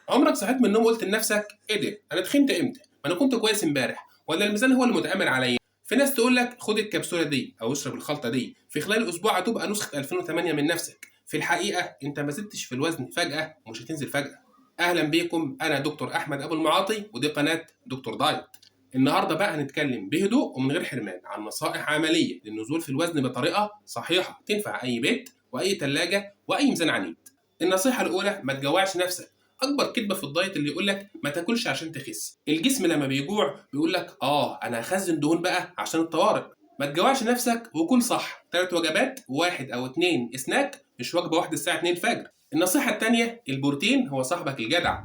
عمرك صحيت من النوم وقلت لنفسك ايه ده؟ انا تخنت امتى؟ ما انا كنت كويس امبارح، ولا الميزان هو اللي متآمر عليا؟ في ناس تقول لك خد الكبسوله دي او اشرب الخلطه دي، في خلال اسبوع هتبقى نسخه 2008 من نفسك. في الحقيقه انت ما زدتش في الوزن فجاه ومش هتنزل فجاه. اهلا بيكم، انا دكتور احمد ابو المعاطي ودي قناه دكتور دايت. النهارده بقى هنتكلم بهدوء ومن غير حرمان عن نصائح عمليه للنزول في الوزن بطريقه صحيحه تنفع اي بيت واي ثلاجه واي ميزان عنيد. النصيحه الاولى: ما تجوعش نفسك. اكبر كذبه في الدايت اللي يقول لك ما تاكلش عشان تخس. الجسم لما بيجوع بيقول لك انا هخزن دهون بقى عشان الطوارئ. ما تجوعش نفسك وكل صح، 3 وجبات واحد او 2 سناك، مش وجبه واحده الساعه 2 الفجر. النصيحه الثانيه: البروتين هو صاحبك الجدع.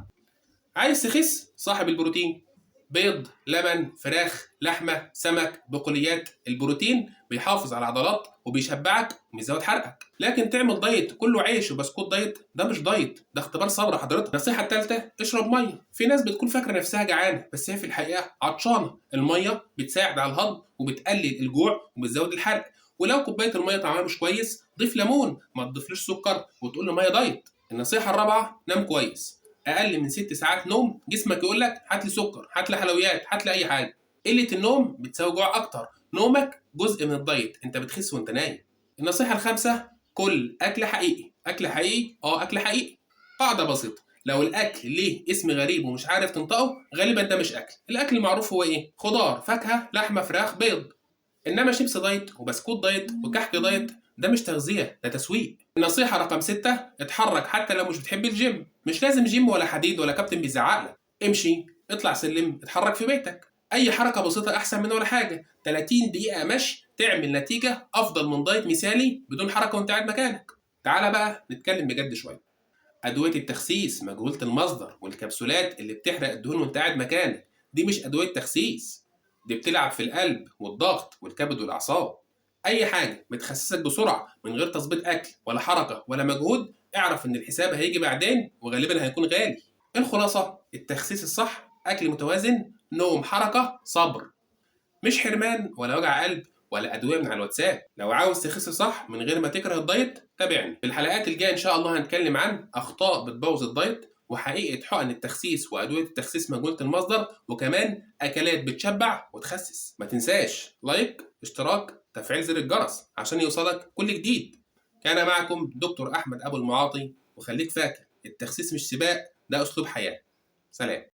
عايز تخس؟ صاحب البروتين. بيض، لبن، فراخ، لحمه، سمك، بقوليات. البروتين بيحافظ على العضلات وبيشبعك وبيزود حرقك. لكن تعمل دايت كله عيش وبسكوت دايت، ده مش دايت، ده اختبار صبر حضرتك. النصيحه الثالثه: اشرب ميه. في ناس بتكون فاكره نفسها جعانه بس هي في الحقيقه عطشانه. الميه بتساعد على الهضم وبتقلل الجوع وبتزود الحرق. ولو كوبايه الميه طعمها مش كويس ضيف ليمون، ما تضيفلوش سكر وتقول له ميه دايت. النصيحه الرابعه: نام كويس. اقل من 6 ساعات نوم جسمك يقول لك هات لي سكر، هات لي حلويات، هات لي اي حاجه. قله النوم بتساوي جوع اكتر. نومك جزء من الدايت، انت بتخس وانت نايم. النصيحه الخامسه: كل اكل حقيقي. اكل حقيقي، اكل حقيقي. قاعده بسيطه: لو الاكل ليه اسم غريب ومش عارف تنطقه غالبا ده مش اكل. الاكل المعروف هو ايه؟ خضار، فاكهه، لحمه، فراخ، بيض. انما شيبس دايت وبسكوت دايت وكحك دايت ده مش تغذيه، ده تسويق. النصيحه رقم 6: اتحرك حتى لو مش بتحب الجيم. مش لازم جيم ولا حديد ولا كابتن بيزعق لك. امشي، اطلع سلم، اتحرك في بيتك. اي حركه بسيطه احسن من ولا حاجه. 30 دقيقه مشي تعمل نتيجه افضل من دايت مثالي بدون حركه وانت قاعد مكانك. تعالى بقى نتكلم بجد شويه. ادويه التخسيس مجهوله المصدر والكبسولات اللي بتحرق الدهون وانت قاعد مكانك دي مش ادويه تخسيس، دي بتلعب في القلب والضغط والكبد والاعصاب. اي حاجه بتخسسك بسرعه من غير تظبيط اكل ولا حركه ولا مجهود، اعرف ان الحساب هيجي بعدين وغالبا هيكون غالي. الخلاصه: التخسيس الصح اكل متوازن، نوم، حركه، صبر. مش حرمان ولا وجع قلب ولا ادويه من على الواتساب. لو عاوز تخس صح من غير ما تكره الدايت تابعني. في الحلقات الجايه ان شاء الله هنتكلم عن اخطاء بتبوظ الدايت، وحقيقه حقن التخسيس وادويه التخسيس مجهوله المصدر، وكمان اكلات بتشبع وتخسس. ما تنساش لايك، اشتراك، تفعيل زر الجرس عشان يوصلك كل جديد. كان معكم دكتور احمد ابو المعاطي، وخليك فاكر التخسيس مش سباق، ده اسلوب حياه. سلام.